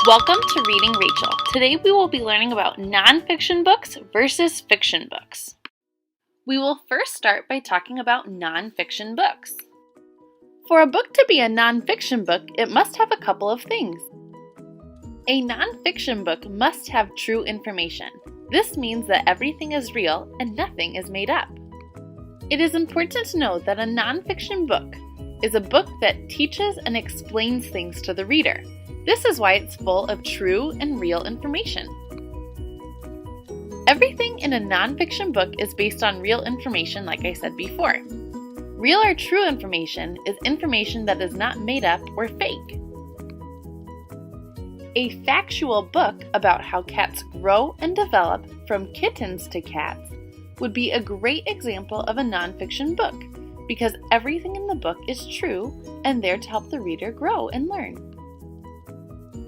Welcome to Reading Rachel. Today we will be learning about nonfiction books versus fiction books. We will first start by talking about nonfiction books. For a book to be a nonfiction book, it must have a couple of things. A nonfiction book must have true information. This means that everything is real and nothing is made up. It is important to know that a nonfiction book is a book that teaches and explains things to the reader. This is why it's full of true and real information. Everything in a nonfiction book is based on real information, like I said before. Real or true information is information that is not made up or fake. A factual book about how cats grow and develop from kittens to cats would be a great example of a nonfiction book because everything in the book is true and there to help the reader grow and learn.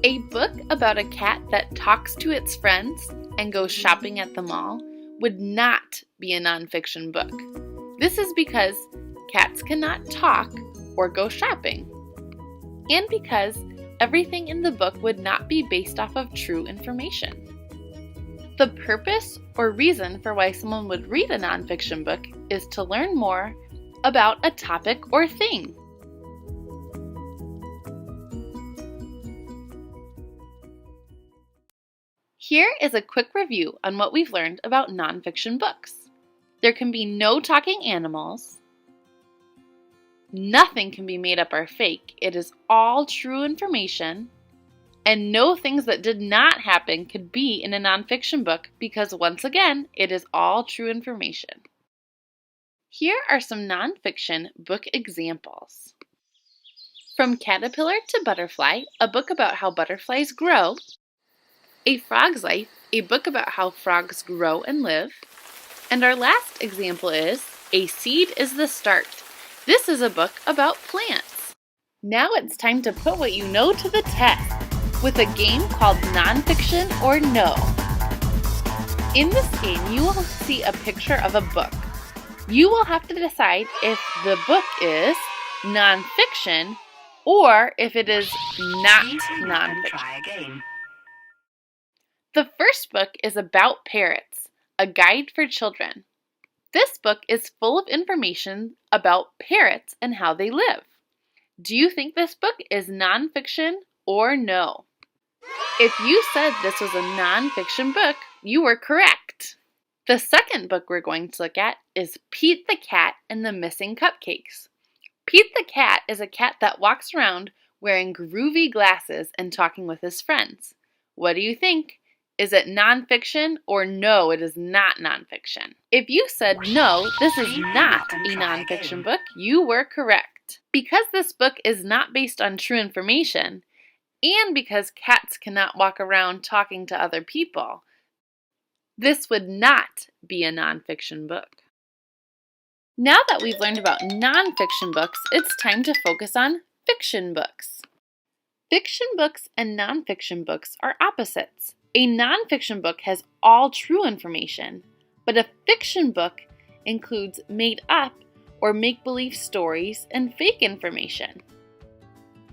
A book about a cat that talks to its friends and goes shopping at the mall would not be a nonfiction book. This is because cats cannot talk or go shopping, and because everything in the book would not be based off of true information. The purpose or reason for why someone would read a nonfiction book is to learn more about a topic or thing. Here is a quick review on what we've learned about nonfiction books. There can be no talking animals. Nothing can be made up or fake. It is all true information. And no things that did not happen could be in a nonfiction book because, once again, it is all true information. Here are some nonfiction book examples. From Caterpillar to Butterfly, a book about how butterflies grow. A Frog's Life, a book about how frogs grow and live. And our last example is A Seed is the Start. This is a book about plants. Now it's time to put what you know to the test with a game called Nonfiction or No. In this game, you will see a picture of a book. You will have to decide if the book is nonfiction or if it is not nonfiction. The first book is about parrots, a guide for children. This book is full of information about parrots and how they live. Do you think this book is nonfiction or no? If you said this was a nonfiction book, you were correct. The second book we're going to look at is Pete the Cat and the Missing Cupcakes. Pete the Cat is a cat that walks around wearing groovy glasses and talking with his friends. What do you think? Is it nonfiction or no, it is not nonfiction? If you said no, this is not a nonfiction book, you were correct. Because this book is not based on true information, and because cats cannot walk around talking to other people, this would not be a nonfiction book. Now that we've learned about nonfiction books, it's time to focus on fiction books. Fiction books and nonfiction books are opposites. A nonfiction book has all true information, but a fiction book includes made up or make-believe stories and fake information.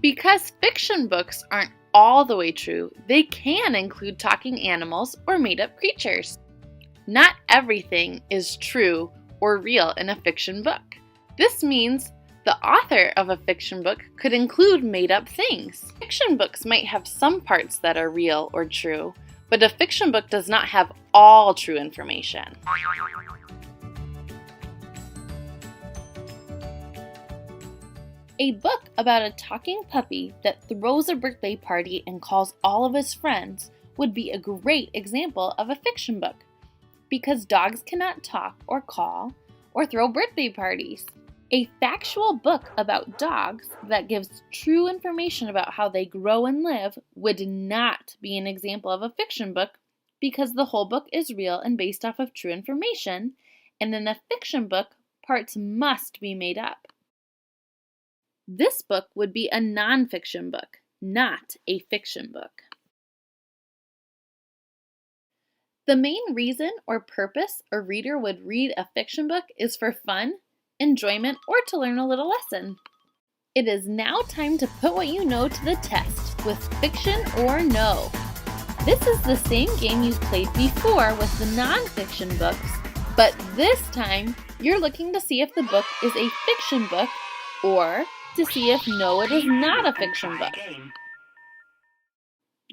Because fiction books aren't all the way true, they can include talking animals or made-up creatures. Not everything is true or real in a fiction book. This means the author of a fiction book could include made-up things. Fiction books might have some parts that are real or true, but a fiction book does not have all true information. A book about a talking puppy that throws a birthday party and calls all of his friends would be a great example of a fiction book, because dogs cannot talk or call or throw birthday parties. A factual book about dogs that gives true information about how they grow and live would not be an example of a fiction book because the whole book is real and based off of true information, and in a fiction book, parts must be made up. This book would be a nonfiction book, not a fiction book. The main reason or purpose a reader would read a fiction book is for fun enjoyment, or to learn a little lesson. It is now time to put what you know to the test with Fiction or No. This is the same game you've played before with the nonfiction books, but this time you're looking to see if the book is a fiction book or to see if no, it is not a fiction book.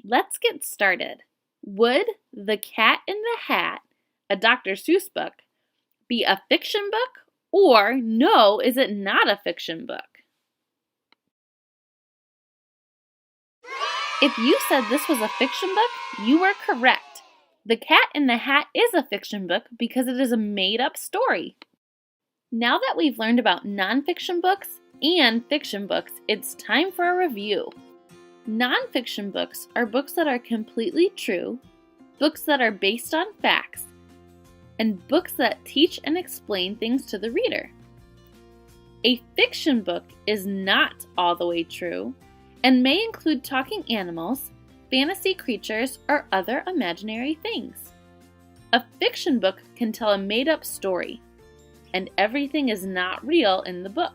Let's get started. Would The Cat in the Hat, a Dr. Seuss book, be a fiction book, or no, is it not a fiction book? If you said this was a fiction book, you were correct. The Cat in the Hat is a fiction book because it is a made-up story. Now that we've learned about nonfiction books and fiction books, it's time for a review. Nonfiction books are books that are completely true, books that are based on facts, and books that teach and explain things to the reader. A fiction book is not all the way true and may include talking animals, fantasy creatures, or other imaginary things. A fiction book can tell a made-up story, and everything is not real in the book.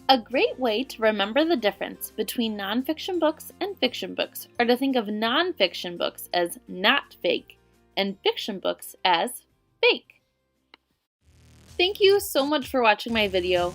A great way to remember the difference between nonfiction books and fiction books are to think of nonfiction books as not fake and fiction books as fake. Thank you so much for watching my video.